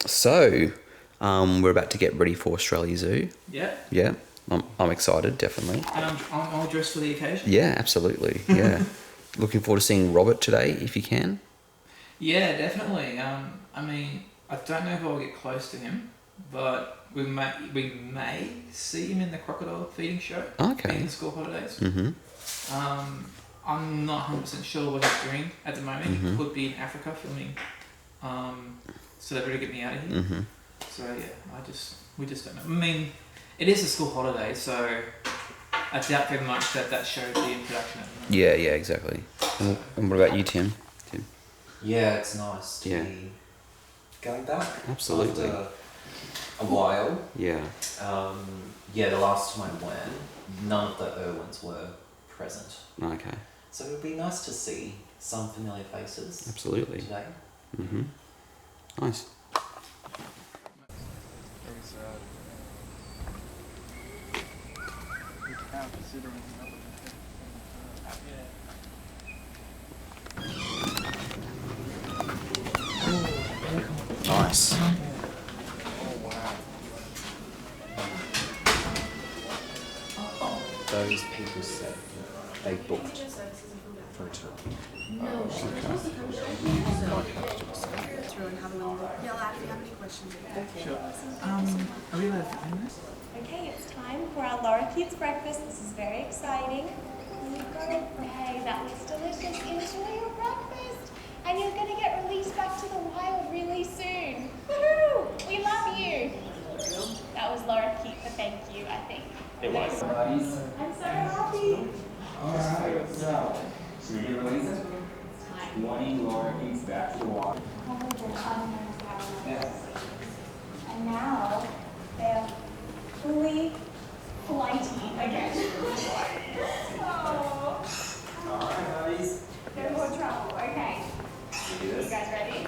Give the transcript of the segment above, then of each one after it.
So, we're about to get ready for Australia Zoo. Yeah. Yeah, I'm excited, definitely. And I'm all dressed for the occasion. Yeah, absolutely. Yeah. Looking forward to seeing Robert today, if you can. Yeah, definitely. I mean, I don't know if I'll get close to him, but we may see him in the crocodile feeding show. Okay. In the school holidays. Mm-hmm. I'm not 100% sure what he's doing at the moment. Mm-hmm. He could be in Africa filming. So they better get me out of here. Mm-hmm. So yeah, we just don't know. I mean, it is a school holiday, so I doubt very much that show will be in production at the moment. Yeah, exactly. And what about you, Tim? Yeah, it's nice to Yeah. be going back. Absolutely. After a while. Yeah. Yeah, the last time I went, none of the Irwins were present. Okay. So it would be nice to see some familiar faces. Absolutely. Today. Mm-hmm. Nice. Very sad. You can't consider anything other than Nice. Oh wow. Those people said they booked for a tour. No, she's supposed to come straight here, so go through and have a little yell out if you have any questions. Sure. Are we allowed to film this? Okay, it's time for our Laura Kids breakfast. This is very exciting. You've got to pray. That looks delicious. Enjoy your breakfast. And you're going to get released back to the wild really soon. Woohoo! We love you. That was Laura Keith, but thank you, I think. It was. I'm so happy. Alright, so, you're released. Wanting Laura keeps back to the water. And now they're fully flighty again. Oh. Alright, guys. No more trouble. Okay. Do You this. guys ready?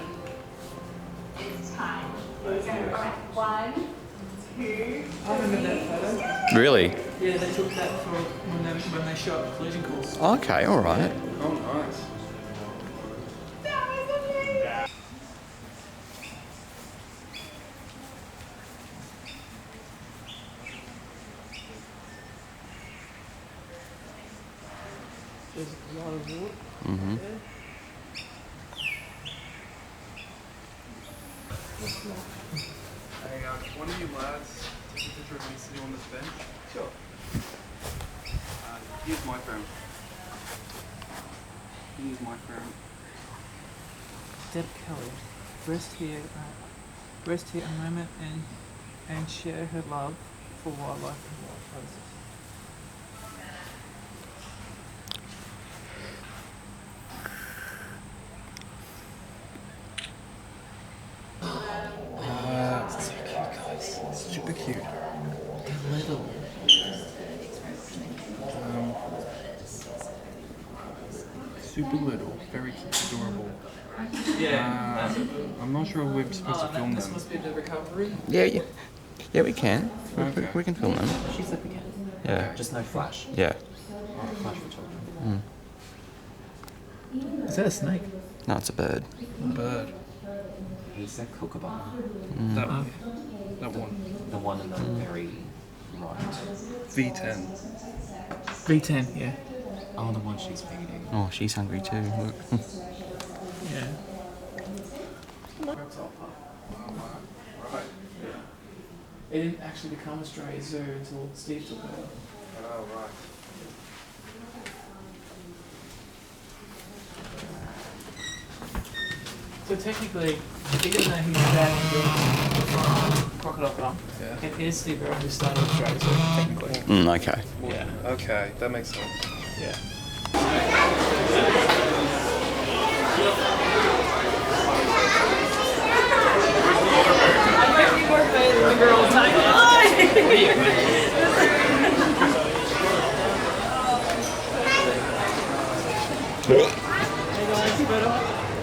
It's time. Here we go. Alright. 1, 2, I remember that photo. Really? Yeah, they took that for when they shot the collision course. Okay, all right. Oh nice. that was amazing. There's a lot of wood. Mm-hmm. Hey, one of you lads take a picture of me sitting on this bench. Sure. Here's my phone. Here's my phone. Deb Kelly, rest here a moment and share her love for wildlife and wild places. So cute, guys. Super cute. They're little. Super little, very cute, adorable. Yeah. I'm not sure if we're supposed to film This them. must be the recovery. Yeah, we can. Okay. We can film them. She said we can. Yeah. Just no flash. Yeah. Flash for children. Is that a snake? No, it's a bird. Bird. He said kookaburra. That, Okay. that one. The one in the very right. V10. V10, yeah. Oh, the one she's feeding. Oh, she's hungry too. Look. Yeah. Right. It didn't actually become Australia Zoo until Steve took over. Oh, right. So technically, even though he's dad and Crocodile Farm, Yeah. it is Steve Irwin who started Australia Zoo, technically. Okay. Yeah. Okay, that makes sense. Yeah.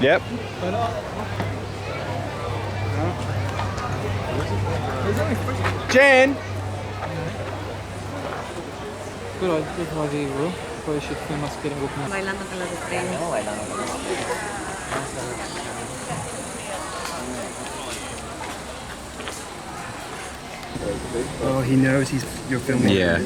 Yep. Jen. Good idea, Will. Probably should film us getting looking at. Bailando con las estrellas. Oh, he knows you're filming. Yeah.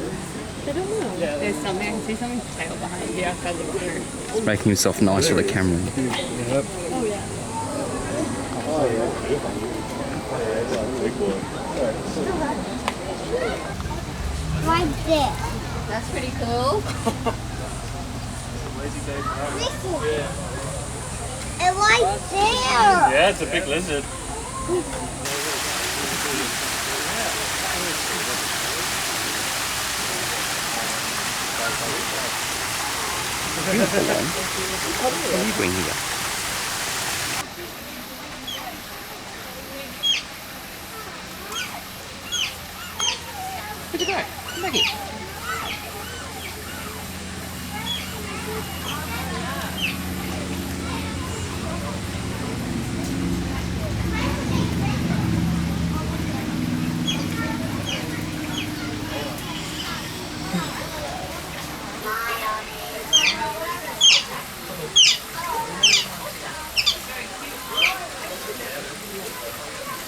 I don't know. There's something. I can see something's tail behind here outside the window. He's making himself nice for the camera. Yep. Oh yeah. Right there. That's pretty cool. Listen. And right there. Yeah, it's a big lizard. What are you doing here? Where'd you go? Come back here.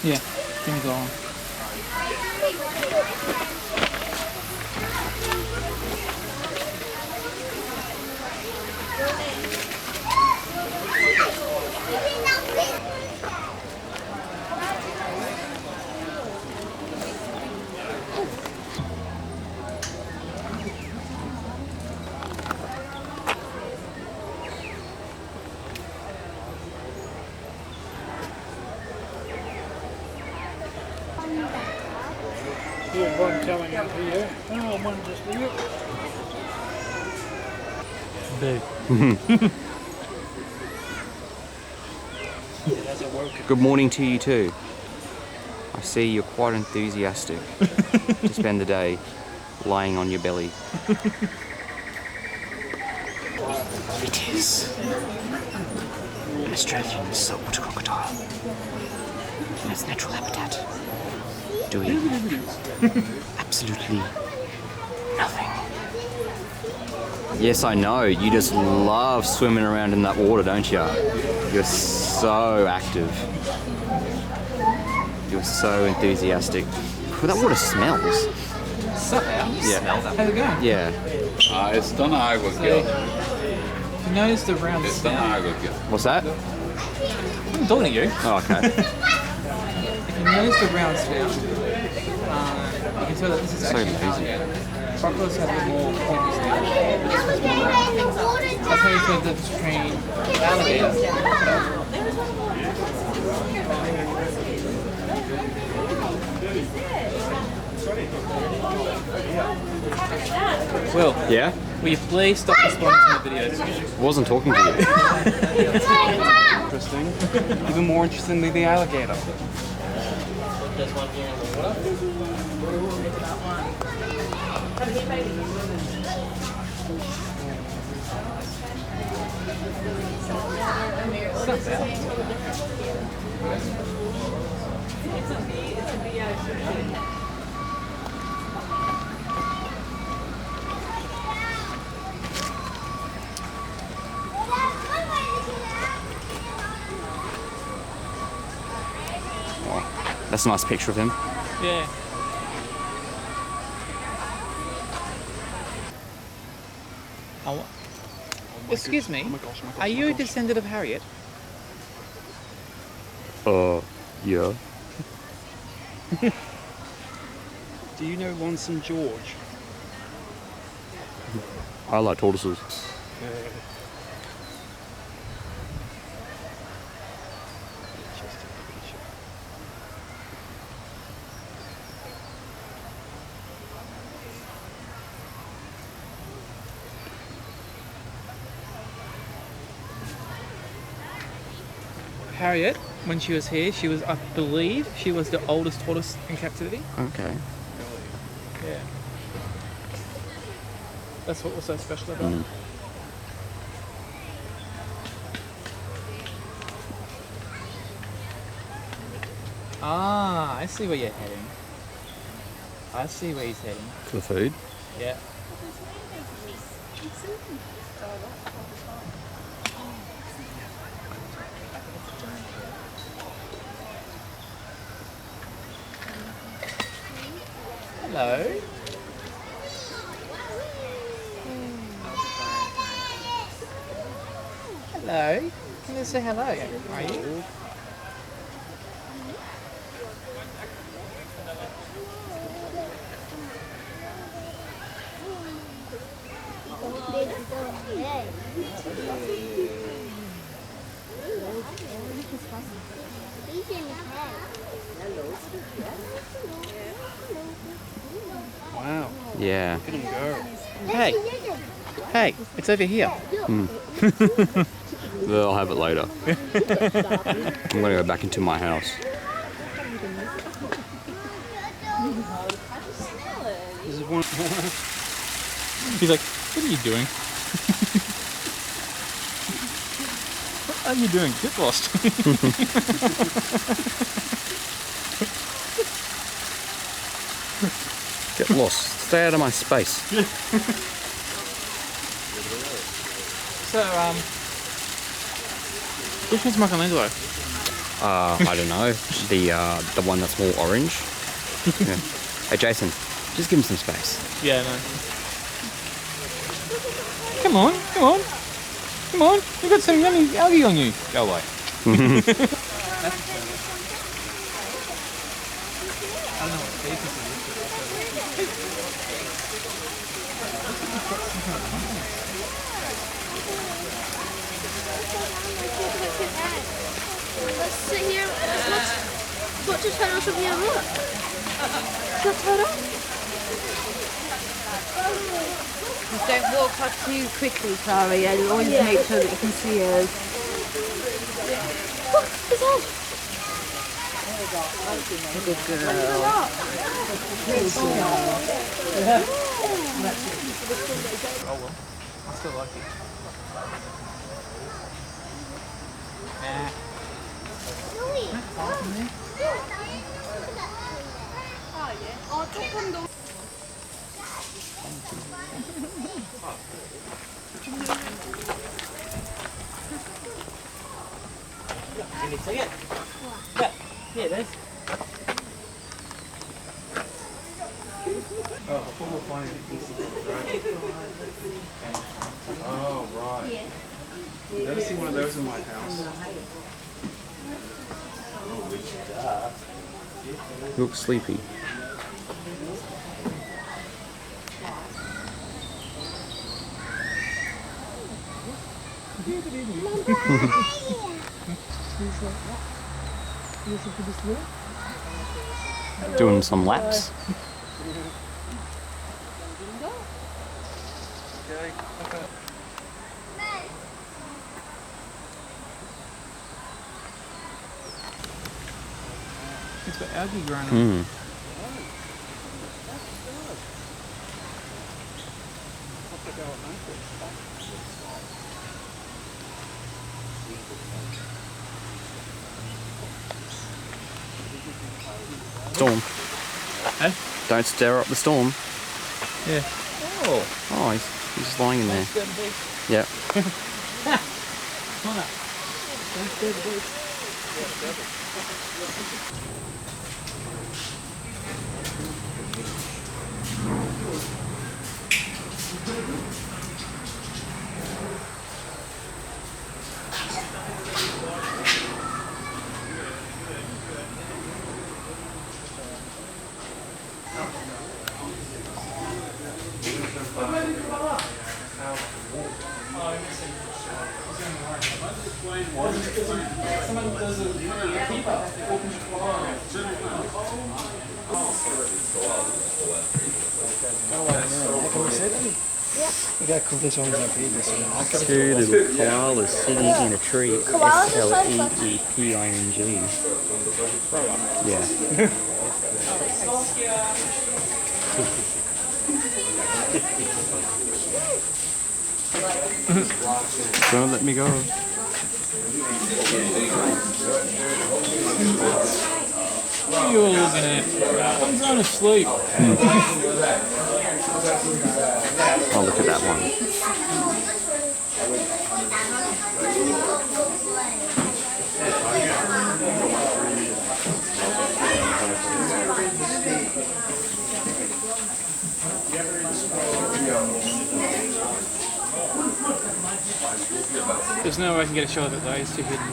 Yeah, give me the one. Here's one coming up here. Oh, one just here. Big. Good morning to you too. I see you're quite enthusiastic to spend the day lying on your belly. It is an Australian saltwater crocodile in its natural habitat, doing absolutely nothing. Yes, I know. You just love swimming around in that water, don't you? You're so active. You're so enthusiastic. Well, that water smells. Sup, Yeah. how's it going? Yeah. It's done água aqui, If you notice the round It's done snout, água aqui. What's that? I'm talking to you. Oh, okay. If you notice the round snout, you can tell that this is So actually lazy. crocodiles have a more pointy snout. That's how you tell the difference between alligators. Will, Yeah? will you please stop responding to my videos? Wasn't talking to you. Interesting. Even more interesting than the alligator. That's a nice picture of him. Yeah. Excuse me, are you a descendant of Harriet? Yeah. Do you know Lonesome George? I like tortoises. Harriet, when she was here, she was, I believe, she was the oldest tortoise in captivity. Okay. Yeah. That's what was so special about it. Ah, I see where you're heading. I see where he's heading. For the food? Yeah. Hello. Hello. Can you say hello? Are you? Wow. Yeah. Look at him go. Hey. Hey, it's over here. I'll have it later. I'm gonna go back into my house. This is one. He's like, what are you doing? What are you doing? Get lost. Get lost. Stay out of my space. So, which one's Michelangelo? I don't know. The one that's more orange. Yeah. Hey Jason, just give him some space. Yeah, no. Come on, come on. Come on, you've got some yummy algae on you. Go away. I don't know what tape is. Let's sit here. Let's just turn on some here. Look. Just turn on. Just don't walk up too quickly, Clara. Yeah, you always make sure that you can see us. Look, it's on. Good girl. Oh well, I still like it. Nah. Can you see it? Yeah, here it is. Oh, I thought we were finding a piece of it, right? Oh, right. I've never seen one of those in my house. You look sleepy. Doing some laps. It's got algae growing on. Storm. Hey? Don't stir up the storm. Yeah. Oh. Oh, he's just lying in there. Yeah. Come on up. Don't stir the beast. Two little koalas sitting in a tree. SLEEPING. Yeah. Don't let me go. What are you all looking at? I'm going to sleep. Oh, look at that one. There's no way I can get a shot of it though, it's too hidden.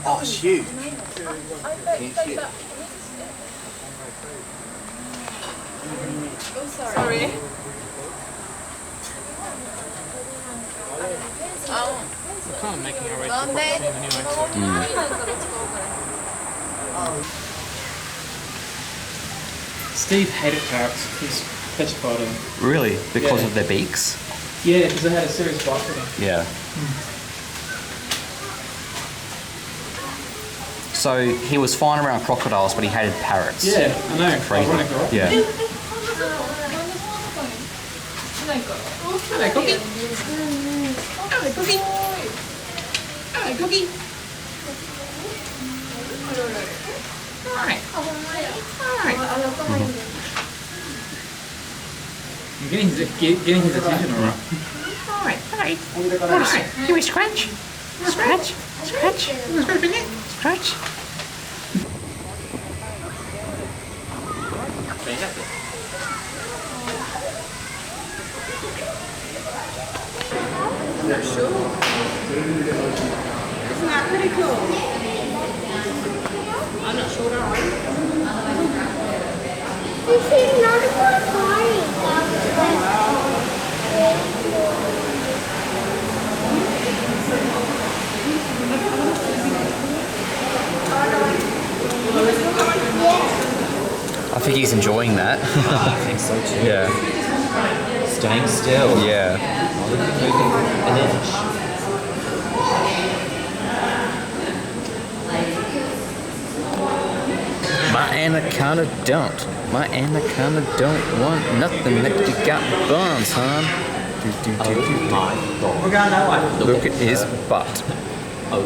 Oh, it's huge. Sorry. We're kind of making our way to Crocoseum anyway, so. Steve hated parrots. He's petrified of them. Really? Because Yeah. of their beaks? Yeah, because they had a serious bite to them. Yeah. So he was fine around crocodiles, but he hated parrots. Yeah, I know. Crazy. Ironic, right? Yeah. Hello, Cookie. Hello, Cookie. Hello, Cookie. Alright. Alright. I'm getting his attention, alright. Alright, alright. Alright. Can we scratch? Scratch? Scratch? Scratch? Isn't that pretty cool? I'm not sure that one. This is not funny. I think he's enjoying that. I think so too. Yeah. Staying still. Yeah. Moving an inch. My anaconda don't. My anaconda don't want nothing that you got buns, hon. Oh my god. Look at his butt. Oh.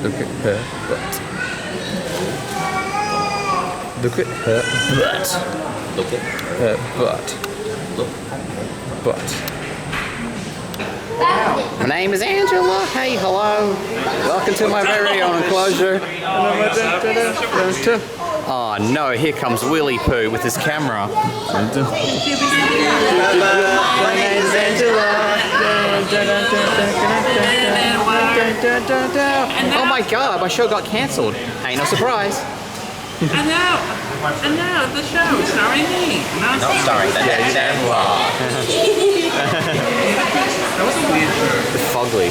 Look at her butt. Look at her butt. Look at Her butt. look. Butt. My name is Angela. Hey, hello. Welcome to my very own enclosure. Oh no, here comes Willy Pooh with his camera. My name is Angela. Oh my god, my show got cancelled. Ain't no surprise. And now the show starring me. Not starring the next That was a weird show. It's fugly.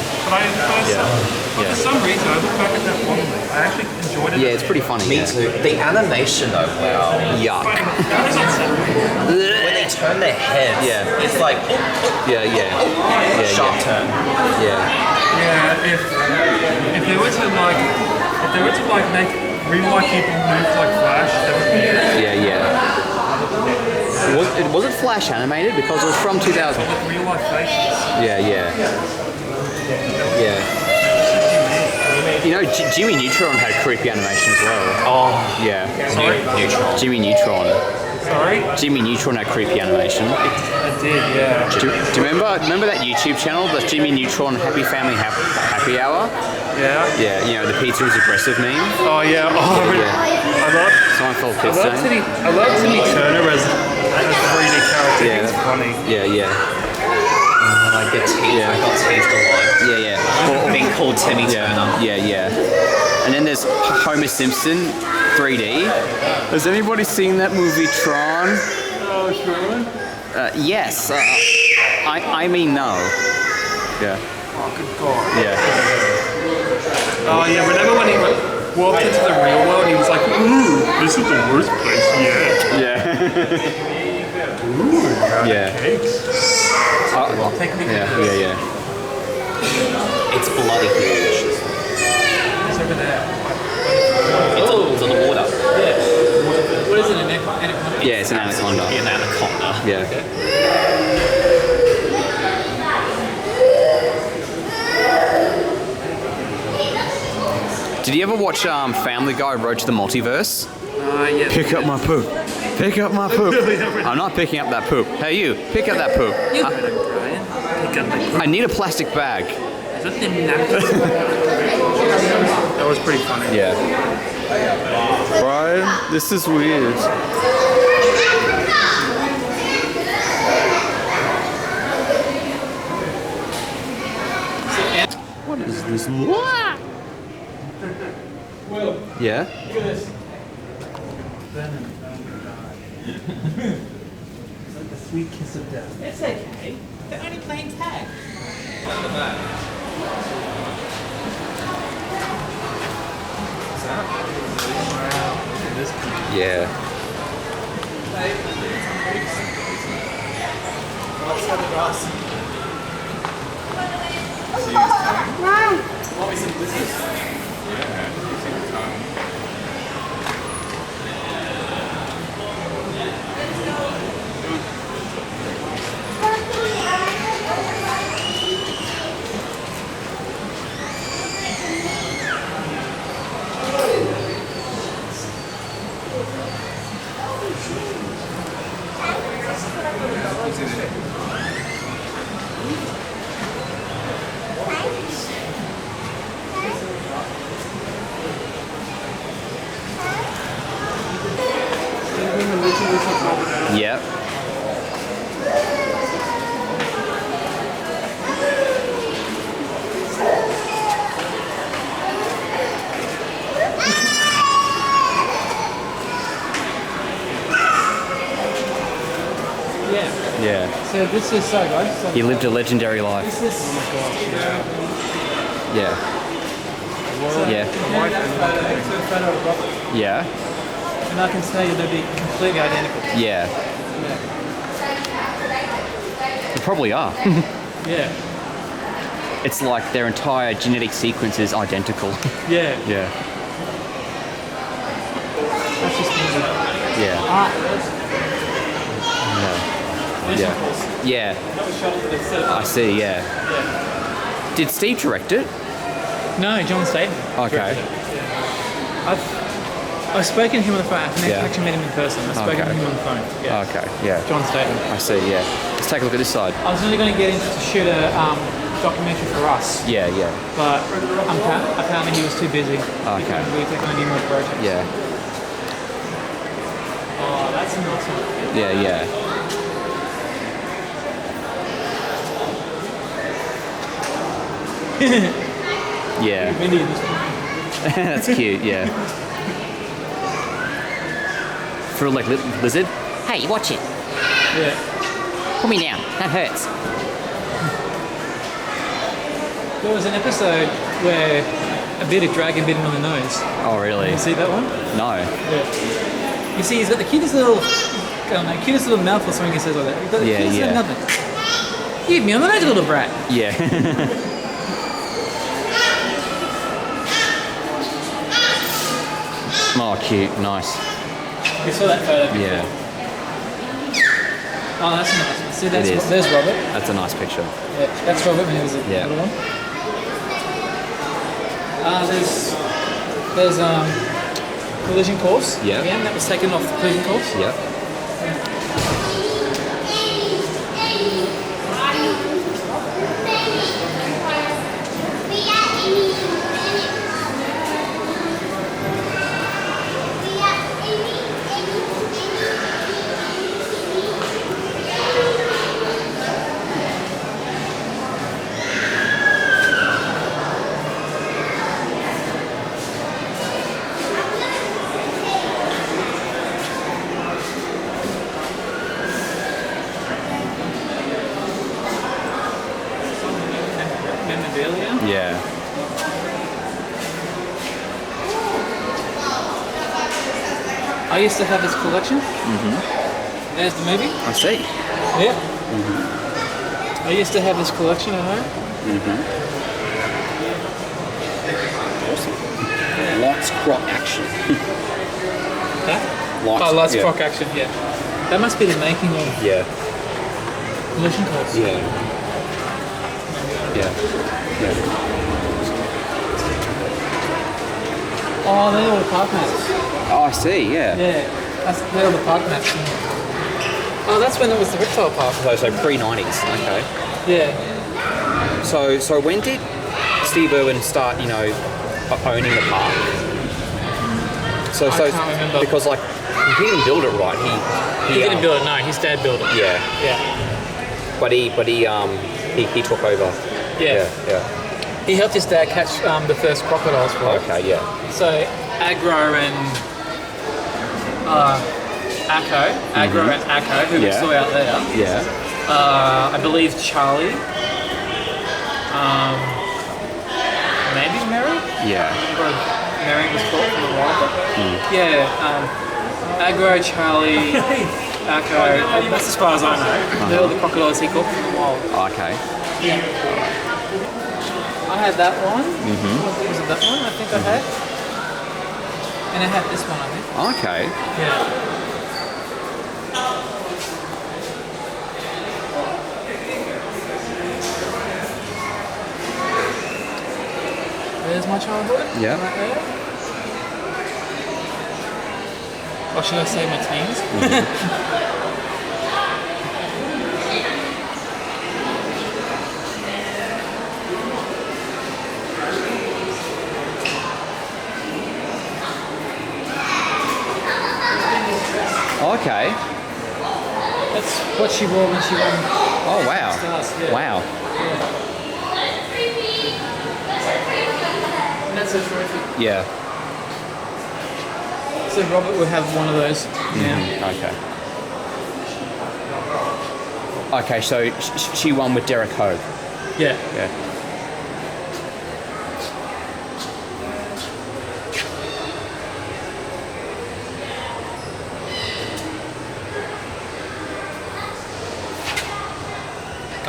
But for some reason, I look back at that one. I actually enjoyed it. Yeah, it's pretty funny. Me Yeah. too. The animation though, wow. Yuck. When they turn their heads, Yeah. it's like sharp turn. Yeah. Yeah, if they were to make real life people move like Flash, that would be it. Yeah. Was it Flash animated? Because it was from 2000. With real life faces. Yeah. You know, Jimmy Neutron had creepy animation as well. Oh, Yeah. Neutron. Jimmy Neutron. Sorry? Jimmy Neutron had creepy animation. I did, yeah. Do you remember that YouTube channel, the Jimmy Neutron Happy Family Happy Hour? Yeah? Yeah, you know, the pizza is aggressive meme. Oh yeah. Oh, Yeah. I love Seinfeld kids saying. I love Timmy Turner as a 3D character. Yeah. It's funny. Yeah. Like the teeth. Yeah. I got teeth a lot. Yeah. Being called Timmy Turner. Yeah. And then there's Homer Simpson 3D. Has anybody seen that movie Tron? Oh, Sherman? Yes. I mean no. Yeah. Oh, good God. Yeah. Oh yeah, remember when he walked into the real world, he was like, ooh, this is the worst place yet. Yeah. Ooh, Yeah. cakes. Yeah. It's bloody huge. It's over there. It's on the water. Yeah. What is it, an anaconda? Yeah, it's an anaconda. An anaconda. Yeah. Did you ever watch Family Guy Road to the Multiverse? Yeah. Pick up my poop. Pick up my poop. I'm not picking up that poop. Hey you, pick up that poop. Brian. Pick up my I need a plastic bag. Is that the napkin? That was pretty funny. Yeah. Brian, this is weird. What is this? Yeah? It's like the sweet kiss of death. It's okay. They're only playing tag. Yeah. Yep. Yeah. Yeah. So this is so guys. So He lived a legendary life. this is Yeah. Yeah. photo of Robert. Yeah. And I can tell you they'll be completely identical. Yeah. They probably are. Yeah. It's like their entire genetic sequence is identical. Yeah. Yeah. That's just easy. Yeah. Ah, Yeah. Yeah. that was shot for the set. I see, yeah. Did Steve direct it? No, John Staten. Okay. I've spoken to him on the phone. I've never Yeah. actually met him in person. I've spoken to Okay. him on the phone. Yeah. Okay, yeah. John Staten. I see, yeah. Let's take a look at this side. I was only going to get him to shoot a documentary for us, Yeah, yeah. but apparently he was too busy. Okay. We were taking on numerous projects. Yeah. Oh, that's a nice one. Yeah, yeah. Yeah. Bindi in this one. That's cute, yeah. For like lizard? Hey, watch it. Yeah. Put me down. That hurts. There was an episode where a bearded dragon bit him on the nose. Oh, really? You see that one? No. Yeah. You see, he's got the cutest little, I don't know, cutest little mouth or something he says like that. He's got the Yeah, cutest yeah. little nothing. You hit me on the nose, little brat. Yeah. Oh, cute. Nice. You saw that photo before. Yeah. Oh, that's a nice one. See, that's It is. there's Robert. That's a nice picture. Yeah, that's Robert when he was a Yeah. little one. There's collision course. Yeah. Again, that was taken off the collision course. Yep. Memorabilia. Yeah. I used to have this collection. Mm-hmm. There's the movie. I see. Yeah. I used to have this collection at home. Lots crop action. Huh? Lots. Oh, Lots yeah. Croc action, yeah. That must be the making of Yeah. collision course. Yeah. Yeah. Yeah. Oh, they're all the park maps. Oh, I see. Yeah. Yeah, they're all the park maps. Oh, that's when it was the reptile park. So pre-90s. Okay. Yeah. So when did Steve Irwin start, owning the park? So I can't remember. because like he didn't build it right. He didn't build it. No, his dad built it. Yeah. Yeah. But he took over. Yeah. Yeah. He helped his dad catch the first crocodiles for it. Okay. Yeah. So Agro and Agro and Akko, who we saw out there. Yeah. I believe Charlie. Maybe Mary? Yeah. Or Mary was called from the wild. Yeah. Agro, Charlie, Akko. That's as far as I know. They're all the crocodiles he caught from the wild. Okay. Yeah. I had that one. Was it that one? I think I had. And I had this one, I think. Okay. Yeah. There's my childhood. Yeah. Right there. Or should I say my teens? Okay. That's what she wore when she won. Oh wow. Stars, yeah. Wow. And that's a trophy. Yeah. So Robert would have one of those now. Okay. Okay, so she won with Derek Hogue. Yeah. Yeah.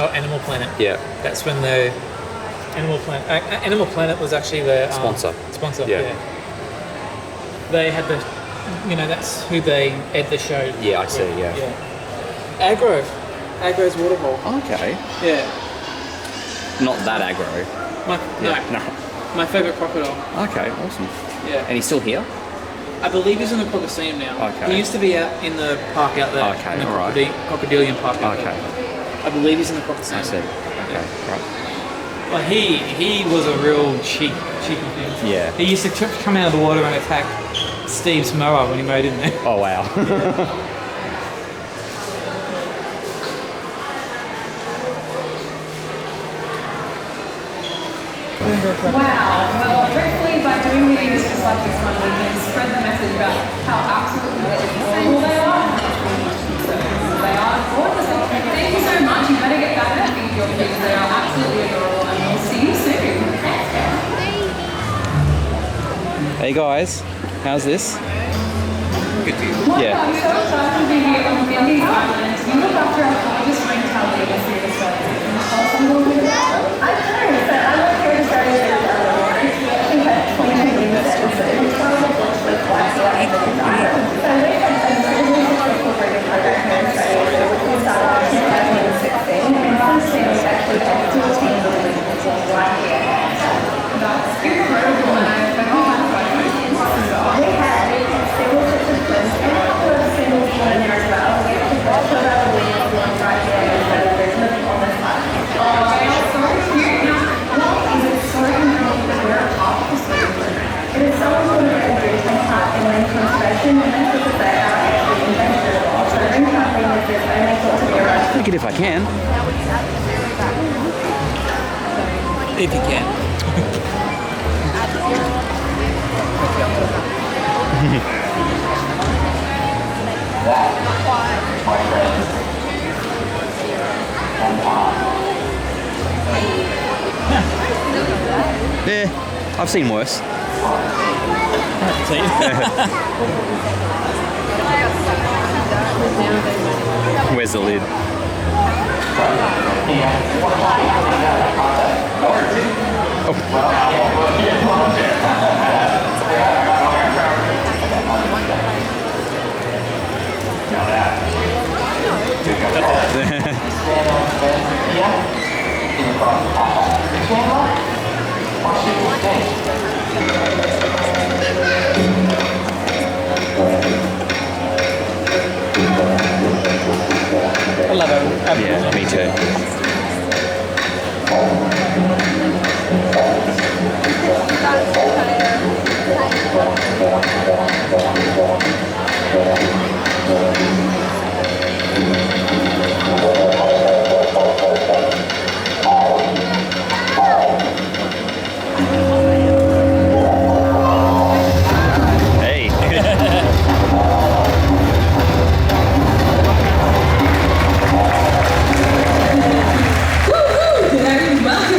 Oh, Animal Planet. Yeah. That's when the Animal Planet was actually the Sponsor. Sponsor. Yeah. Yeah. They had the, that's who they aired the show. Yeah, I see. Yeah. Agro's waterhole. Okay. Yeah. Not that aggro. No. My favourite crocodile. Okay. Awesome. Yeah. And he's still here? I believe he's in the Crocoseum now. Okay. He used to be out in the park out there. Okay, in the alright. Crocodilian Park out Okay. there. I believe he's in the Crocoseum. I see. Okay. Right. Well, he was a real cheeky thing. Yeah. He used to come out of the water and attack Steve's mower when he mowed in there. Oh wow. Wow. Well, hopefully by doing videos just like this one, we can spread the message about how absolutely incredible they are. So they are gorgeous. Thank you so much. You better get back and feed your kids. They are absolutely adorable, and we'll see you soon. Hey guys, how's this? Good to you. Yeah. I'm so excited to be here on Bindi Irwin. You look after our gorgeous retail leaders here in Australia. Can you tell us a little bit about them? I do. So I work here at Australia Retail Leaders. We've had 22 years at Australia Retail Leaders with twice a year. So we've had an incredibly successful breeding program here in Australia. We started in 2016, and since then we've actually had 14 breeding consorts right here. That's incredible, and I've been on my phone. We have several sets of twins and a couple of singles in there as well. We have the top of our wheels one right here, and so there's nothing on this side. Oh, they are so cute. Now, not is it so important that we're a part of the school program. It is so important that we do take part in land conservation, and that's because they are actually endangered as well. So ring-tail lemurs is only thought to be around. Take it if I can. If you can. Yeah, I've seen worse. Where's the lid? I love it. Yeah, me too. Welcome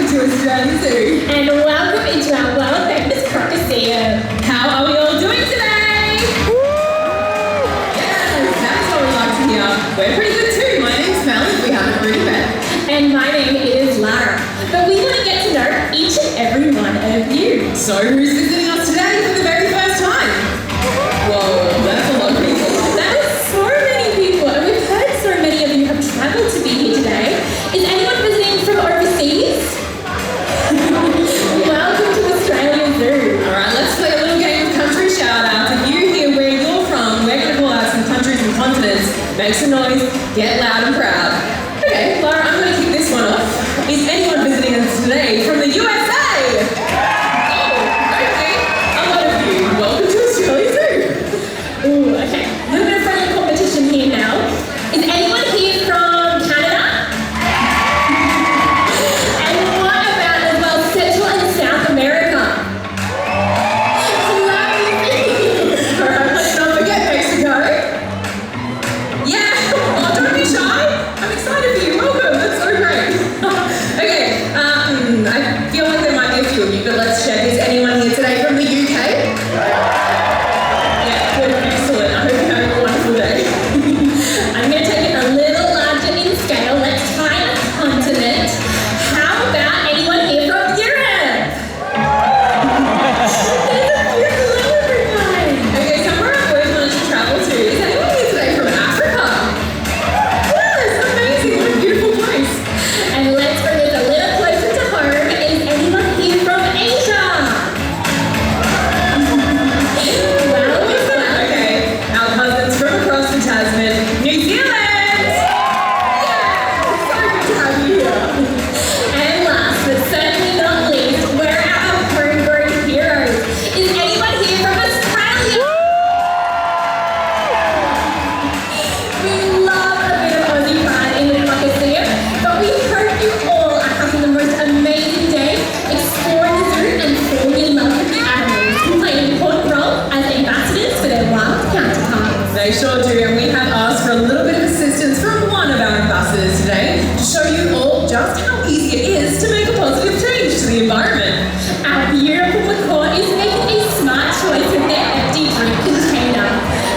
to Australia Zoo. And welcome into our world famous Crocoseum. How are we all doing today? Yes, that's what we like to hear. We're pretty good too. My name's Mel, if we haven't already met. And my name is Lara. But we want to get to know each and every one of you. So who's visiting us today for the very first time? Whoa, that's a lot of people. That is so many people. And we've heard so many of you have travelled to be here today. Is anyone visiting from overseas? Welcome to Australia Zoo. Alright, let's play a little game of country shout out. If you hear where you're from, we're going to call out some countries and continents. Make some noise, get loud and proud. Okay, Laura, I'm going to kick this one off. Is anyone visiting us today from the USA? Oh, okay. A lot of you. Welcome to Australia Zoo. Ooh, okay. A little bit of friendly competition here now. Is anyone here from Canada? And what about as well Central and South America? Alright, let's not forget Mexico. Yeah, oh, don't be shy. I'm excited for you. Welcome. That's so great. Okay, I feel like there might be a few of you, but let's check. Is anyone here today from the UK? Yeah, good, excellent. I hope you're having a wonderful day. I'm going to take it a little larger in scale. Let's try a continent. How about anyone here from Europe? There's a beautiful everyone. Okay, somewhere I've always wanted to travel to. Is anyone here today from Africa? Yes, amazing. What a beautiful place. And let's bring it a little closer to home. Is anyone here from Asia? Well, okay. Our cousins from across the Tasman, New Zealand. Yeah, so good to have you here. And last but certainly not least, we're our homegrown heroes. Is anyone here from Australia? We love a bit of Aussie pride in the Colosseum, but we hope you all are having the most amazing day exploring the zoo and falling in love with the animals who play an important role as ambassadors for their wild counterparts. They sure do, and we have asked for a little bit of assistance from one of our ambassadors today to show you all just how easy it is to make a positive change to the environment. Our beautiful macaw is making a smart choice with their empty drink container.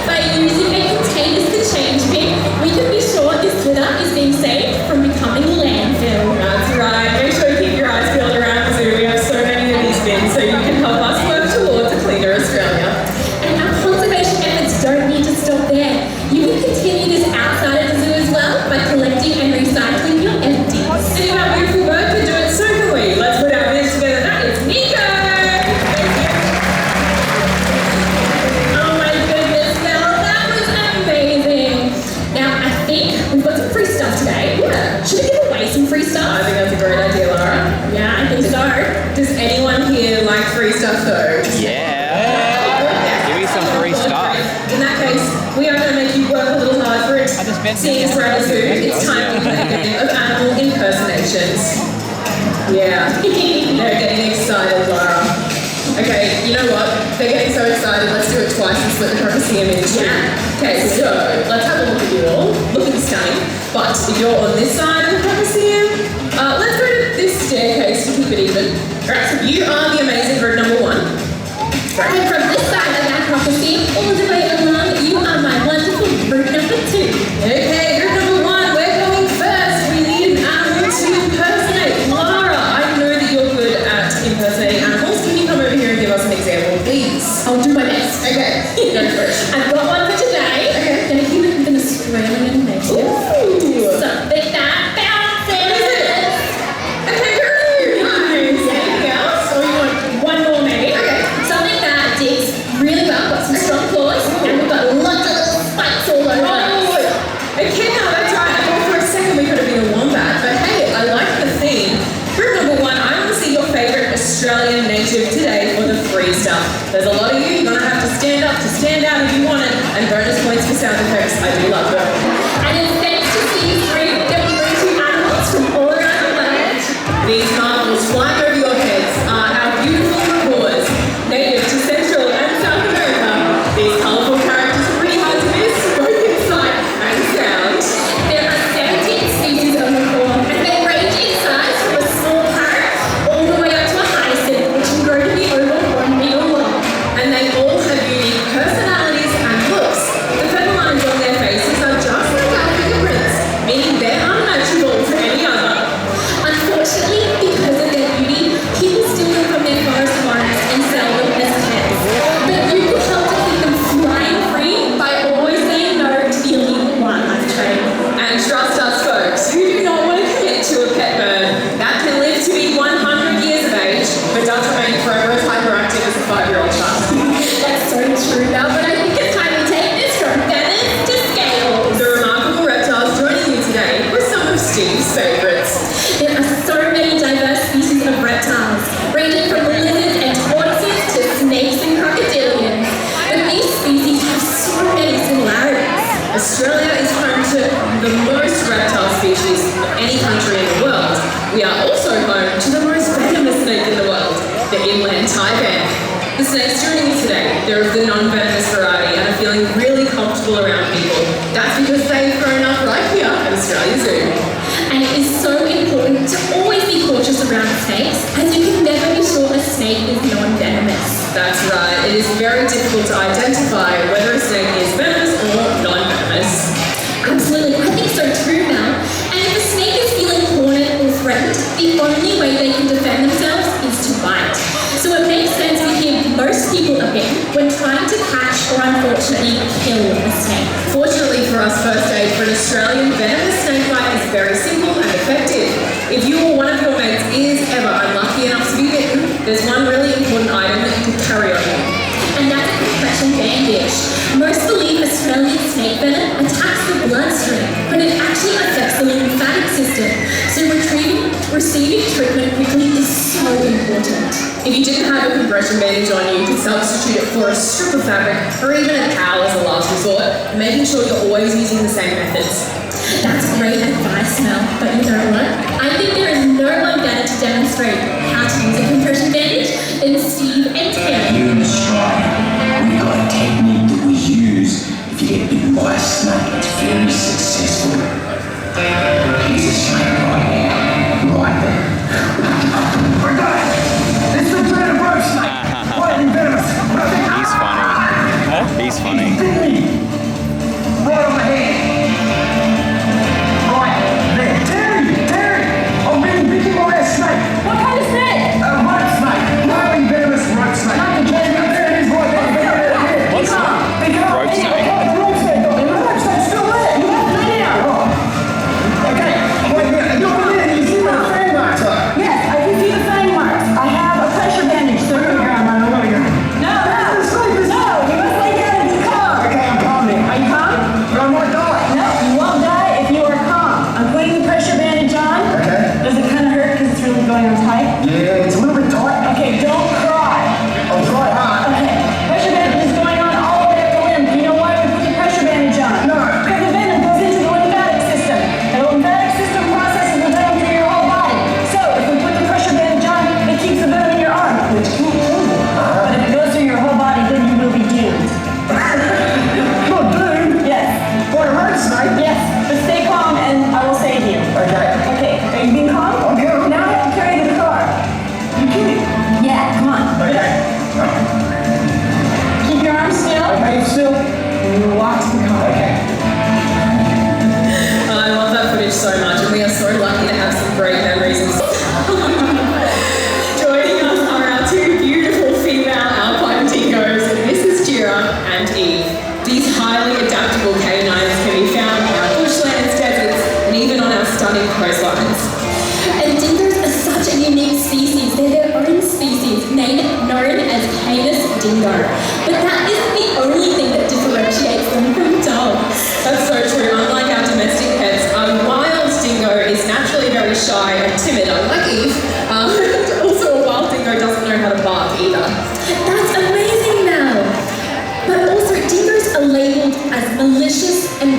By using their containers to change bin, we can be sure this litter is being saved from becoming a landfill. That's right. Make sure you keep your eyes peeled around the zoo. We have so many of these bins, so you can help us work towards a cleaner Australia. And our conservation efforts don't need to stop there. You can continue this outside of the zoo as well by collecting and recycling your empties. See how beautiful work can do it, so can we. Let's put our hands together. That is Nico. Thank you. Oh my goodness, Mel, that was amazing. Now I think we've got some free stuff today. Yeah. Should we give away some free stuff? I think that's a great idea, Laura. Yeah, I think so. Does anyone here like free stuff though? Yeah. Give me some free stuff. In that case, we are going to make you work a little hard for it. Seeing as we're at a zoo, it's time to play a game of animal impersonations. Yeah, they're getting excited, Laura. Okay, you know what? They're getting so excited, let's do it twice and split the Crocoseum into two. Okay, so let's have a look at you all. Looking stunning. But if you're on this side of the Crocoseum, let's go to this staircase to keep it even. Alright, so you are the amazing group number one. Right. And from this side of that Crocoseum, all the way along, you are my wonderful group number two. Okay, group number one, we're going first. We need an animal to impersonate. Laura, I know that you're good at impersonating animals. Can you come over here and give us an example, please? I'll do my best. Okay, go for it. I've got one for today. Okay. I'm gonna keep it with an Australian native. Ooh. Something that bounces. What is it? A kangaroo. Nice. Anything else? Or you want There's a lot of you. You're going to have to stand up to stand out if you want it. And bonus points for sound effects. I do love them. And it's thanks to these three that we bring to animals from all around the planet. These marvels flying over your heads are our beautiful macaws, native to Central and South America. These colourful characters are pretty hard to miss, both in sight and sound. There are 17 species of macaw, and they range in size from a small parrot all the way up to a hyacinth, which can grow to be over 1 metre long. And they all have unique personalities and looks. The feather lines on their faces are just like our fingerprints, meaning they're unmatchable to any other. Unfortunately, because of their beauty, people steal them from their forest forests and sell them as pets. But you can help to keep them flying free by always saying no to the illegal wildlife trade. And trust us, folks, you do not want to commit to a pet bird that can live to be 100 years of age, but does remain forever as hyperactive as a 5-year-old child. That's so true, Mel, but I think it's time we take this from feathers to scales. The remarkable reptiles joining you today were some of Steve's favourites. There are so many diverse species of reptiles, ranging from lizards and tortoises to snakes and crocodilians. But these species have so many similarities. Australia is home to the most reptile species of any country in the world. We are also home to the most venomous snake in the world, the inland taipan. The snakes joining you today, they're of the non-venomous variety and are feeling really comfortable around people. That's because they've grown up right here at Australia Zoo. And it is so important to always be cautious around snakes, as you can never be sure a snake is non-venomous. That's right, it is very difficult to identify whether a snake is venomous or non-venomous. Absolutely, I think so too, Mel. And if a snake is feeling cornered or threatened, the only way they can defend themselves is to bite. So it makes sense to hear most people a bit when trying to catch or unfortunately kill a snake. Fortunately for us first aid for an Australian, venomous snake bite is very simple and effective. If you or one of your mates is ever unlucky enough to be bitten, there's one really important item that you can carry on you. And that's a compression bandage. Most believe Australian snake venom attacks the bloodstream, but it actually affects the lymphatic system. So receiving treatment quickly is so important. If you didn't have a compression bandage on you, you could substitute it for a strip of fabric or even a towel as a last resort, making sure you're always using the same methods. That's great advice, Mel, but you know what? I think there is no one better to demonstrate how to use a compression bandage than Steve and Terry. Here in Australia, we've got a technique that we use if you get bitten by a snake. It's very successful. Here's a snake right now, right there. We're going. It's the dreaded rope snake. Lightning venomous. He's funny. He's funny. Right on the head. Right there. Terry! I'm being bitten by a snake. What kind of snake? A rope snake. Lightning venomous rope snake. There it is right there. What's that? Rope snake? The rope snake. The rope snake's still there. You have to lay down. Okay. Wait a minute. You're there. You see where the fang marks are? Yes, I can see the fang marks. I have a pressure bandage circling around my nose. No, you must lay down and be calm. Okay, I'm calm then. Are you calm? I might die. No, you won't die if you are calm. I'm putting the pressure bandage on. Okay. Does it kind of hurt because it's really going on tight? Yeah, it's a little bit tight. Okay, don't cry. I'll try hard. Okay, pressure bandage is going on all the way up the limb. Do you know why we put the pressure bandage on? No. Because the venom goes into the lymphatic system. And the lymphatic system processes the venom through your whole body. So if we put the pressure bandage on, it keeps the venom in your arm, which can't kill you. But if it goes through your whole body, then you will be doomed. You're doomed. Yes. By a rope snake? Yes. But stay calm and I will save you. Okay. Okay, are you being calm? I'm good. Now I have to carry the car. You kidding? Yeah, come on. Okay. Keep your arms still. Okay, still. Walk to the car. Okay. I love that footage so much, and we are so lucky to have some great memories. Joining us are our two beautiful female alpine dingoes, Mrs. Jira and Eve. These highly adaptable canines can be found in our bushlands, deserts, and even on our stunning coastlines. And dingoes are such a unique species. They're their own species, known as Canis dingo. But that isn't the only thing that differentiates them from dogs. That's so true. Unlike our domestic pets, a wild dingo is naturally very shy and timid, unlike Eve. Also, a wild dingo doesn't know how to bark either. That's amazing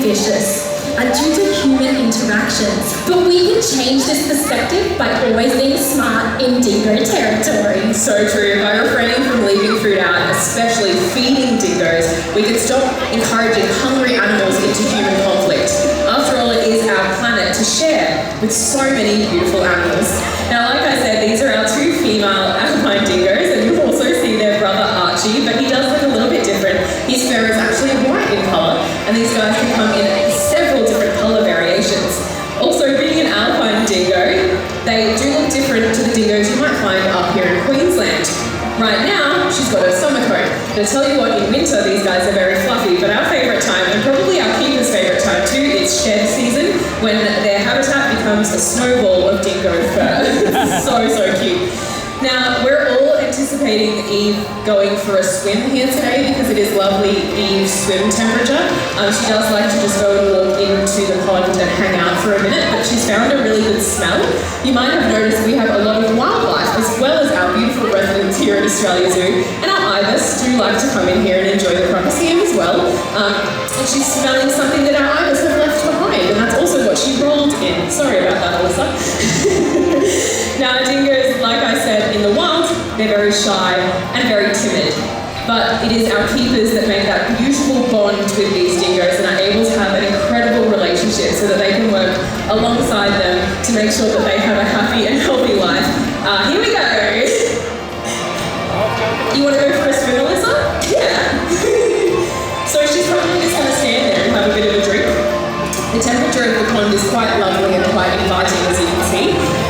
vicious due to human interactions. But we can change this perspective by always being smart in dingo territory. So true. By refraining from leaving food out, especially feeding dingoes, we can stop encouraging hungry animals into human conflict. After all, it is our planet to share with so many beautiful animals. Now, like I said, these are our two female alpine dingoes, and you'll also see their brother Archie, but he does look a little bit different. His fur is actually white in colour, and these guys can come in several different colour variations. Also, being an alpine dingo, they do look different to the dingoes you might find up here in Queensland. Right now, she's got her summer coat. But I tell you what, in winter, these guys are very fluffy, but our favourite time, and probably our keepers' favourite time too, is shed season, when their habitat becomes a snowball of dingo fur. So cute. Now, we're all anticipating Eve going for a swim here today because it is lovely Eve swim temperature. She does like to just go and walk into the pond and hang out for a minute, but she's found a really good smell. You might have noticed we have a lot of wildlife as well as our beautiful residents here at Australia Zoo, and our ibis do like to come in here and enjoy the Crocoseum as well. And she's smelling something that our ibis have left behind, and that's also what she rolled in. Sorry about that, Alyssa. Now, dingoes, like I said, in the wild, they're very shy and very timid. But it is our keepers that make that beautiful bond with these dingoes and are able to have an incredible relationship so that they can work alongside them to make sure that they have a happy and healthy life. Here we go. You want to go for a swim, Alyssa? Yeah. So she's probably just going to stand there and have a bit of a drink. The temperature of the pond is quite lovely and quite inviting, as you can see.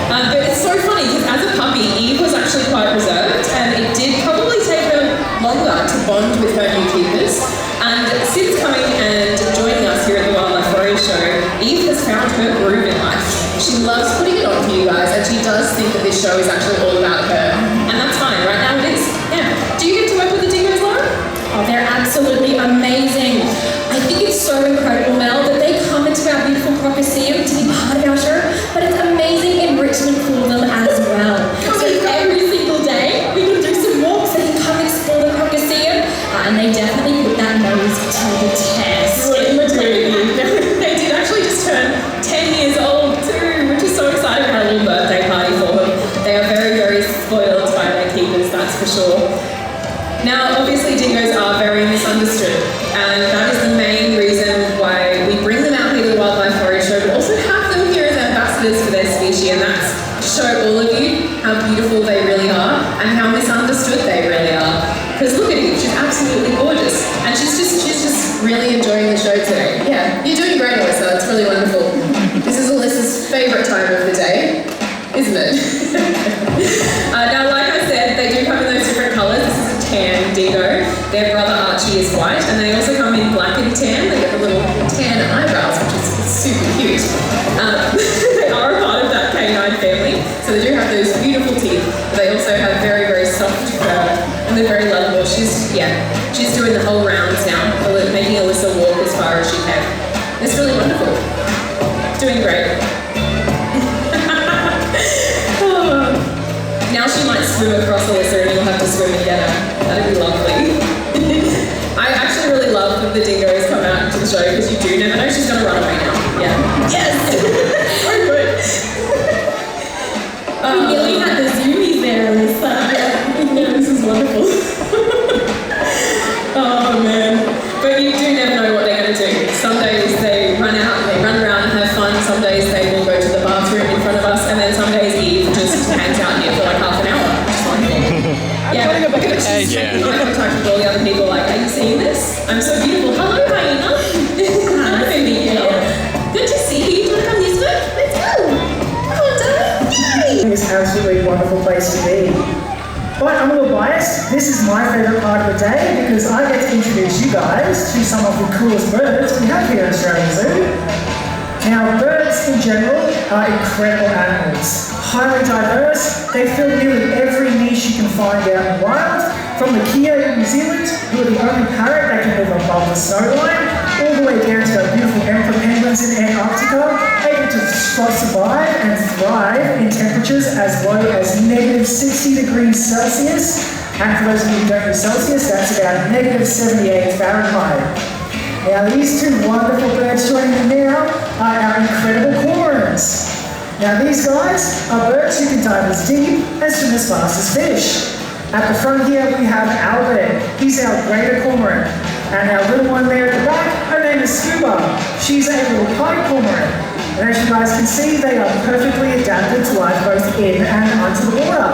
But it's so funny because as a puppy, Eve was actually quite reserved, and it did probably take her longer to bond with her new keepers. And since coming and joining us here at the Wildlife Warrior Show, Eve has found her groove in life. She loves putting it on for you guys, and she does think that this show is actually all about her. And that's fine, right now it is. Yeah. Do you get to work with the dingoes, Laura? Oh, they're absolutely amazing. I think it's so incredible, Mel, that they come into our beautiful Crocoseum to be part of our show, but it's amazing enrichment for them as well. So every single day, we can do some walks, they can come explore the Crocoseum, and they definitely put that nose to the test. They did actually just turn 10 years old too, which is so exciting. We had a little birthday party for them. They are very, very spoiled by their keepers, that's for sure. Now, obviously, dingoes are very misunderstood, and that is the main reason why we bring them out here to the Wildlife Warrior Show, but also have them here as ambassadors for their species, and that's to show all of you how beautiful they really are and how misunderstood they really are. Because look at Eve, she's absolutely gorgeous, and she's just really enjoying the show today. Yeah, you're doing great, Alyssa. It's really wonderful. This is Alyssa's favourite time of the day, isn't it? Now, like I said, they do come in those different colours. This is a tan dingo. Their brother Archie is white, and they also come in black and tan. They get the little tan eyebrows, which is super cute. They are a part of that canine family, so they do have those beautiful teeth, but they also have very, very soft fur, and they're very lovable. She's doing the whole rounds now, making Alyssa walk as far as she can. It's really wonderful. Doing great. Now she might swim across Alyssa and you'll have to swim together. That'd be lovely. I actually really love that the dingoes come out into the show because you do never know she's going to run away now. Yeah. Yes! So good. We really had the zoomies there, Alyssa. Yeah, this is wonderful. Oh man. But you do never know what they're going to do. Some days they run out and they run around and have fun. Some days they will go to the bathroom in front of us, and then some days Eve just hangs out here for like half an hour. Which is wonderful. Yeah, look at it. She's making eye contact with all the other people like, are you seeing this? I'm so beautiful. Hello, hyena. Hi, baby. Good to see you. Do you want to come this way? Let's go. Come on, darling. Yay! It's an absolutely wonderful place to be. But I'm a little biased. This is my favourite part of the day because I get to introduce you guys to some of the coolest birds we have here at Australian Zoo. Now, birds in general are incredible animals. Highly diverse, they fill nearly every niche you can find out in the wild, from the kea in New Zealand, who are the only parrot that can live above the snow line, all the way down to our beautiful emperor penguins in Antarctica, able to survive and thrive in temperatures as low as negative 60 degrees Celsius. And for those of you who don't know Celsius, that's about negative 78 Fahrenheit. Now these two wonderful birds joining me now are our incredible cormorants. Now these guys are birds who can dive as deep and swim as fast as fish. At the front here we have Albert. He's our greater cormorant. And our little one there at the back, her name is Scuba. She's a little pied cormorant. And as you guys can see, they are perfectly adapted to life both in and under the water.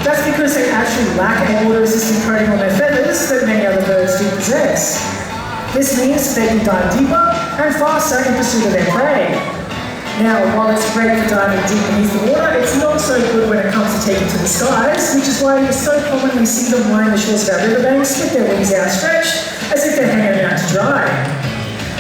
That's because they actually lack a water-resistant coating on their feathers that many other birds do possess. This means they can dive deeper and faster in pursuit of their prey. Now, while it's great for diving deep beneath the water, it's not so good when it comes to taking to the skies, which is why you so commonly see them lying the shores of our riverbanks with their wings outstretched, as if they're hanging out to dry.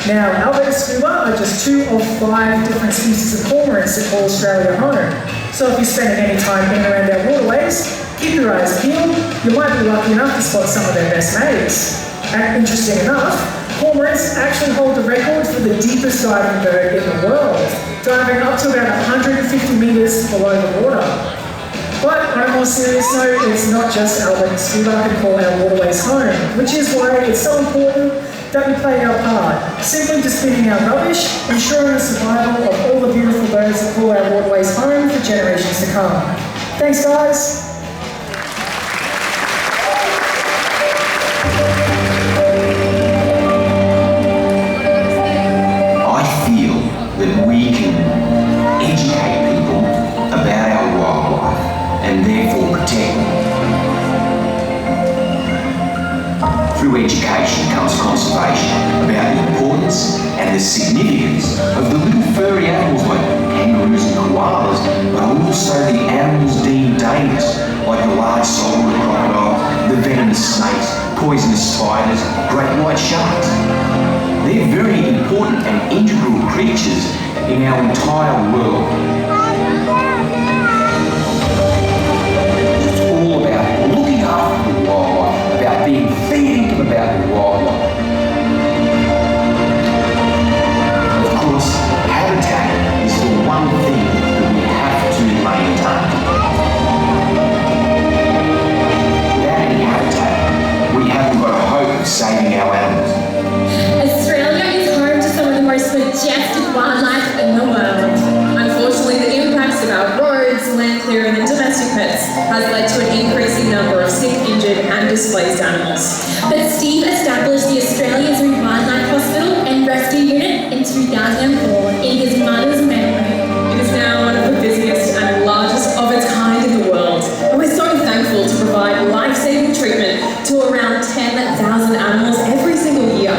Now, Albert and Scuba are just 2 of 5 different species of cormorants that call Australia home. So if you're spending any time in and around our waterways, keep your eyes peeled. You might be lucky enough to spot some of their best mates. And interesting enough, cormorants actually hold the record for the deepest diving bird in the world, diving up to about 150 metres below the water. But on a more serious note, it's not just Albert and Scuba who call our waterways home, which is why it's so important that we play our part, simply disposing our rubbish, ensuring the survival of all the beautiful birds that call our waterways home for generations to come. Thanks, guys. I feel that we can educate people about our wildlife and therefore protect them. Through education comes conservation about the importance and the significance of the little furry animals like kangaroos and koalas, but also the animals deemed dangerous, like the large saltwater crocodile, the venomous snakes, poisonous spiders, great white sharks. They're very important and integral creatures in our entire world. It's all about looking after the wildlife, about being thinking about the wildlife. Of course, habitat is the one thing that we have to maintain. Without any habitat, we haven't got a hope of saving our animals. Australia is home to some of the most majestic wildlife in the world. Unfortunately, the impacts of our roads, land clearing and domestic pets has led to an increasing number of sick, injured and displaced animals. But Steve established the Australia Zoo Wildlife Hospital and Rescue Unit in 2004 in his mother's memory. It is now one of the busiest and largest of its kind in the world. And we're so thankful to provide life-saving treatment to around 10,000 animals every single year.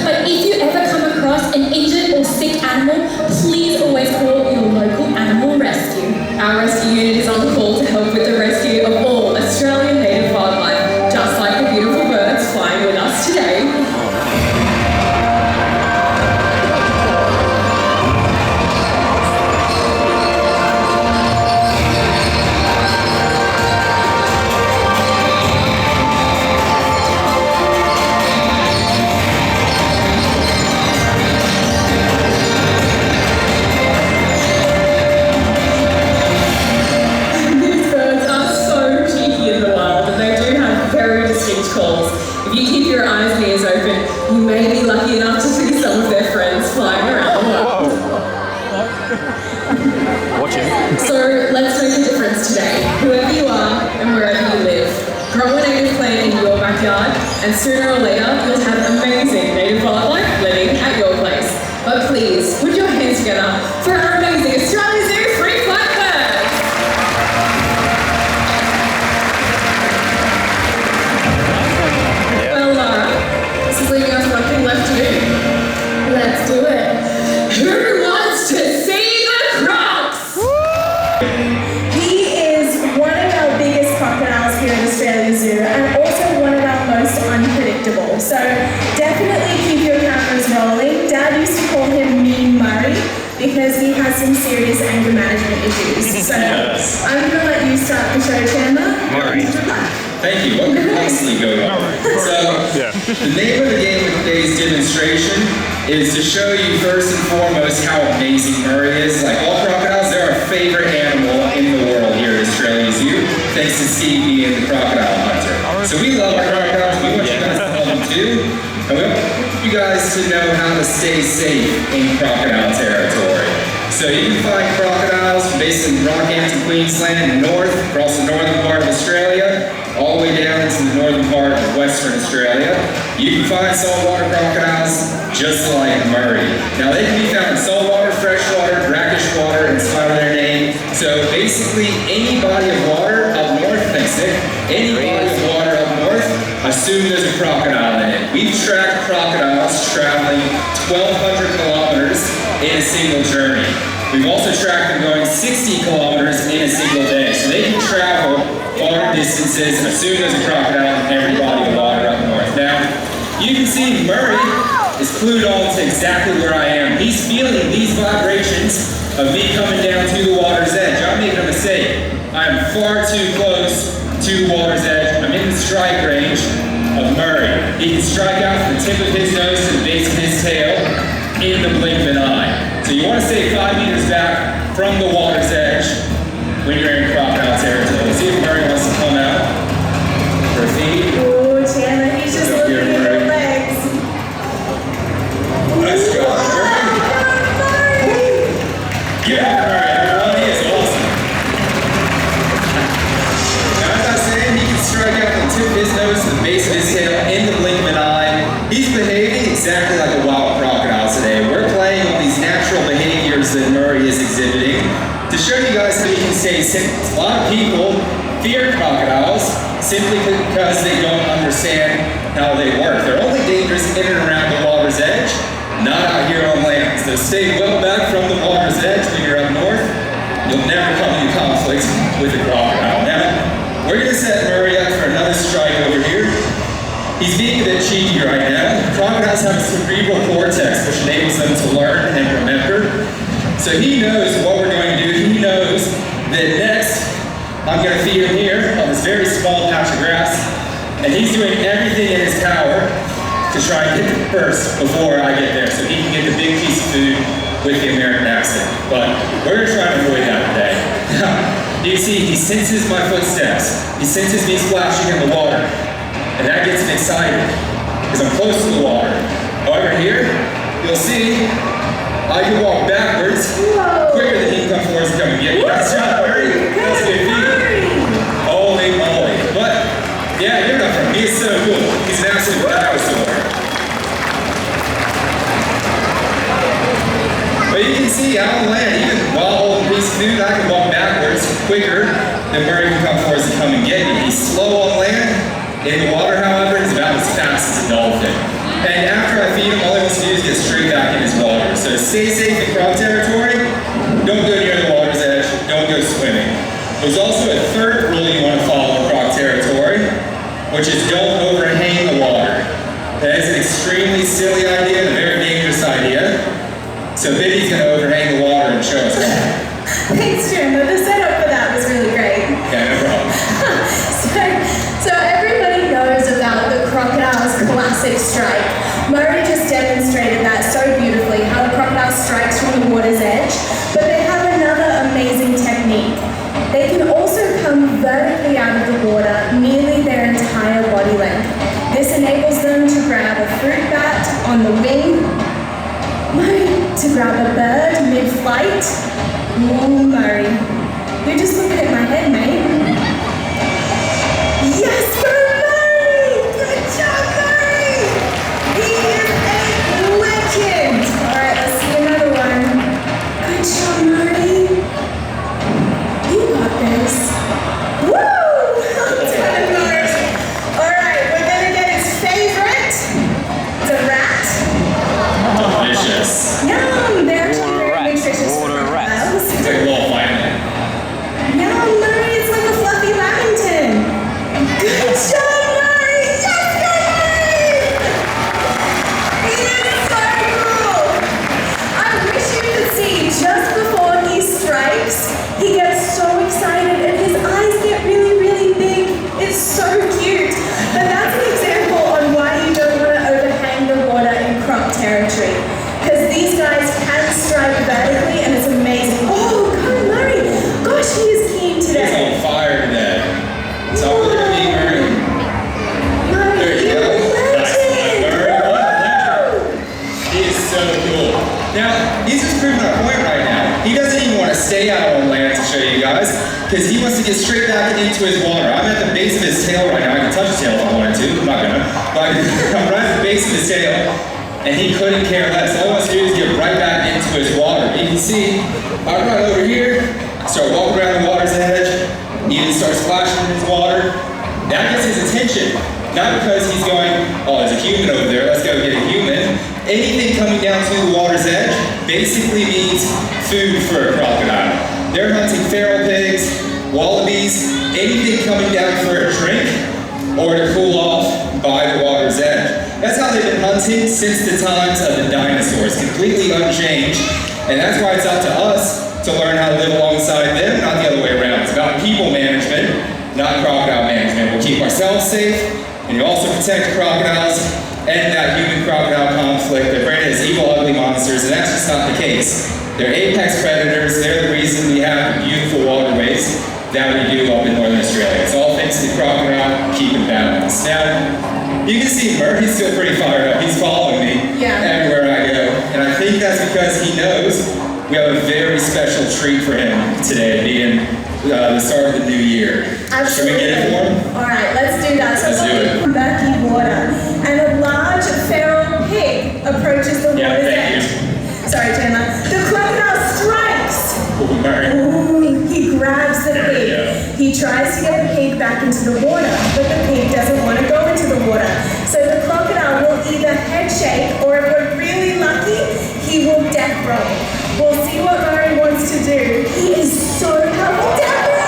But if you ever come across an injured or sick animal, please always call your local animal rescue. Our rescue unit is on call to help with the rescue of all Australian native wildlife, just like the beautiful birds flying with us today. Calls. If you keep your eyes and ears open, you may be lucky enough to see some of their friends flying around the world. Watching. So let's make a difference today, whoever you are and wherever you live. Grow a native plant in your backyard, and sooner or later you'll have amazing native wildlife living at your place. But please, put your hands together for our amazing Australia Zoo free flight birds! Well, Laura, this is leaving us nothing left to do. Let's do it. Who wants to see the crocs? He is one of our biggest crocodiles here at Australia Zoo and also one of our most unpredictable. So definitely keep your cameras rolling. Dad used to call him Mean Murray because he has some serious anger management issues. So I'm going to let you start the show, Chandler. Murray. Thank you. What could possibly go wrong? So, the name of the game of today's demonstration is to show you first and foremost how amazing Murray is. Like all crocodiles, they're our favorite animal in the world here at Australia Zoo, thanks to Steve being the crocodile hunter. So we love our crocodiles. We want you guys to love them too. And we hope you guys to know how to stay safe in crocodile territory. So you can find crocodiles from basically Rockhampton, Queensland, north, across the northern part of Australia, all the way down into the northern part of Western Australia. You can find saltwater crocodiles just like Murray. Now they can be found in saltwater, freshwater, brackish water, in spite of their name. So basically any body of water up north, thanks Nick, any body of water up north, assume there's a crocodile in it. We've tracked crocodiles traveling 1,200 kilometers in a single journey. We've also tracked them going 60 kilometers in a single day. So they can travel far distances and assume there's a crocodile in every body of water up north. Now, you can see Murray is clued on to exactly where I am. He's feeling these vibrations of me coming down to the water's edge. I'm making a mistake. I am far too close to the water's edge. I'm in the strike range of Murray. He can strike out from the tip of his nose to the base of his tail in the blink of an eye. So you want to stay 5 meters back from the water's edge when you're in crocodile territory. See if Murray wants to come out for a feed. Oh, Chandler, he's just looking at your legs. Let's go, Murray. Yeah, Murray, everyone, he is awesome. Now, as I was saying, he can strike out from the tip of his nose to the base of his tail in the blink of an eye. He's behaving exactly like a wild crocodile today. We're playing on these natural behaviors that Murray is exhibiting to show you guys that you can stay safe. A lot of people fear crocodiles simply because they don't understand how they work. They're only dangerous in and around the water's edge, not out here on land. So stay well back from the water's edge when you're up north. You'll never come into conflict with a crocodile. Now, we're going to set Murray up for another strike over here. He's being a bit cheeky right now. Crocodiles have a cerebral cortex, which enables them to learn and remember. So he knows what we're going to do. He knows that next, I'm going to feed him here on this very small patch of grass. And he's doing everything in his power to try and get the first before I get there, so he can get the big piece of food with the American accent. But we're going to try and avoid that today. You see, he senses my footsteps. He senses me splashing in the water. And that gets him excited, because I'm close to the water. However, here, you'll see, I can walk backwards quicker than he can come forwards and come and get me. Nice job, Murray. That's a good feed. Holy moly. But, yeah, you're not from me. He is so cool. He's an absolute dinosaur. But you can see, out on land, even while holding a piece of food, I can walk backwards quicker than Murray can come forwards and come and get me. He's slow on land. In the water, however, he's about as fast as a dolphin. And after I feed him, all he wants to do is get straight back in his water. So stay safe in croc territory. Don't go near the water's edge. Don't go swimming. There's also a third rule you want to follow in croc territory, which is don't overhang the water. That is an extremely silly idea and a very dangerous idea. So Bindi's going to overhang the water and show us how. Thanks, Chandler. The setup for that was really great. Yeah, no problem. So everybody knows about the crocodile's classic strike. Murray just demonstrated that so beautifully, how the crocodile strikes from the water's edge. But they have another amazing technique. They can also come vertically out of the water, nearly their entire body length. This enables them to grab a fruit bat on the wing, to grab a out on land to show you guys, because he wants to get straight back into his water. I'm at the base of his tail right now. I can touch his tail if I wanted to. I'm not gonna. But I'm right at the base of his tail, and he couldn't care less. All he wants to do is get right back into his water. You can see, I run over here, start walking around the water's edge, even start splashing in his water. That gets his attention. Not because he's going, oh, there's a human over there, let's go get a human. Anything coming down to the water's edge basically means food for a crocodile. They're hunting feral pigs, wallabies, anything coming down for a drink or to cool off by the water's edge. That's how they've been hunting since the times of the dinosaurs, completely unchanged. And that's why it's up to us to learn how to live alongside them, not the other way around. It's about people management, not crocodile management. We'll keep ourselves safe, and you also protect crocodiles and that human-crocodile conflict. They're branded as evil, ugly monsters, and that's just not the case. They're apex predators. They're the reason we have the beautiful waterways that we do up in Northern Australia. It's all thanks to the crocodile keeping balance. Now, you can see Murphy's still pretty fired up. He's following me everywhere I go, and I think that's because he knows we have a very special treat for him today, being the start of the new year. Absolutely. Should we get it for him? All right, let's do that. So Let's do it. murky water, and a large feral pig approaches the water's edge. Sorry, Chandler. The crocodile strikes. Ooh, he grabs the pig. He tries to get the pig back into the water, but the pig doesn't want to go into the water. So the crocodile will either head shake, or if we're really lucky, he will death roll. We'll see what Murray wants to do. He is so powerful. Death roll!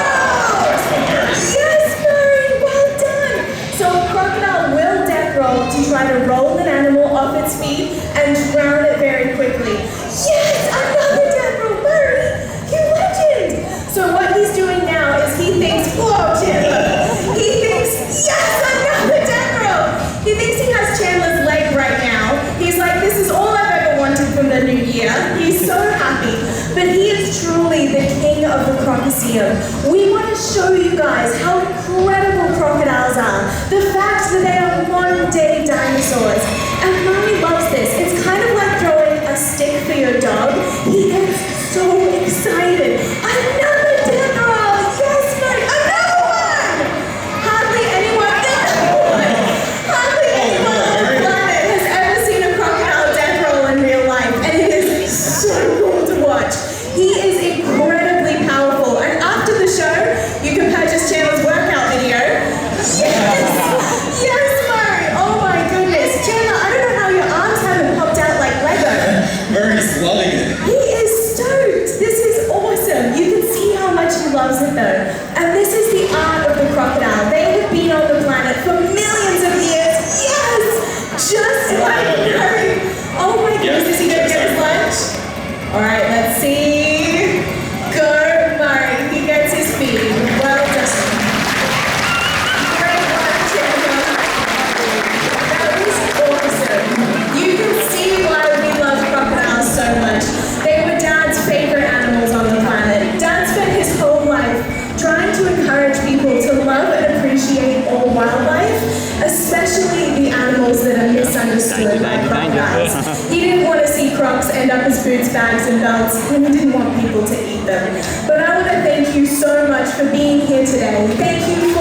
Yes, Murray, well done. So a crocodile will death roll to try to roll an animal off its feet and drown it very quickly. Yes, another death roll, Murray. You legend. So what he's doing now is he thinks, whoa, Chandler. He thinks, yes, another death roll. He thinks he has Chandler's leg right now. He's like, this is all I've ever wanted from the new year. He's so happy. But he is truly the king of the Crocoseum. We want to show you guys how incredible crocodiles are. The fact that they are modern-day dinosaurs. And Murray loves this. It's kind of like throwing a stick for your dog. He gets so excited. Another death roll! Yes, Murray! Another one! Hardly anyone on the planet has ever seen a crocodile death roll in real life, and it is so cool to watch. He is incredibly powerful, and after the show, you can purchase Chandler's workout video. Yes! Yes, Murray! Oh my goodness. Chandler, I don't know how your arms haven't popped out like Lego. Murray's loving it. He is stoked. This is awesome. You can see how much he loves it though. And this is the art of the crocodile. They have been on the planet for millions of years. Yes! Just like Murray. Oh my goodness, is he going to get his lunch? Alright, let's see. Go, Murray. He gets his feed. Well done. Great work, Chandler. That was awesome. You can see why we love crocodiles so much. They were Dad's favorite animals on the planet. Dad spent his whole life trying to encourage people to love and appreciate all wildlife, especially the animals that are misunderstood like crocodiles. He didn't want to see crocs end up as boots, bags, and belts, and he didn't want people to eat them. But I want to thank you so much for being here today. Thank you